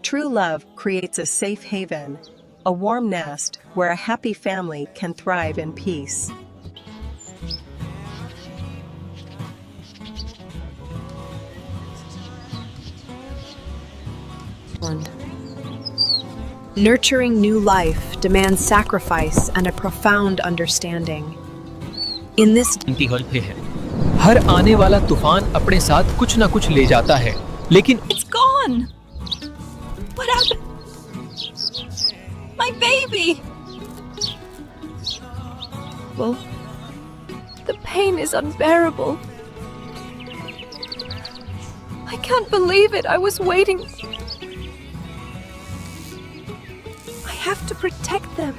True love creates a safe haven, a warm nest where a happy family can thrive in peace. Nurturing new life demands sacrifice and a profound understanding. In this पे है। हर आने वाला तूफान अपने साथ कुछ ना कुछ ले जाता है, लेकिन It's gone! What happened? My baby! Well, the pain is unbearable. I can't believe it. I was waiting. I have to protect them.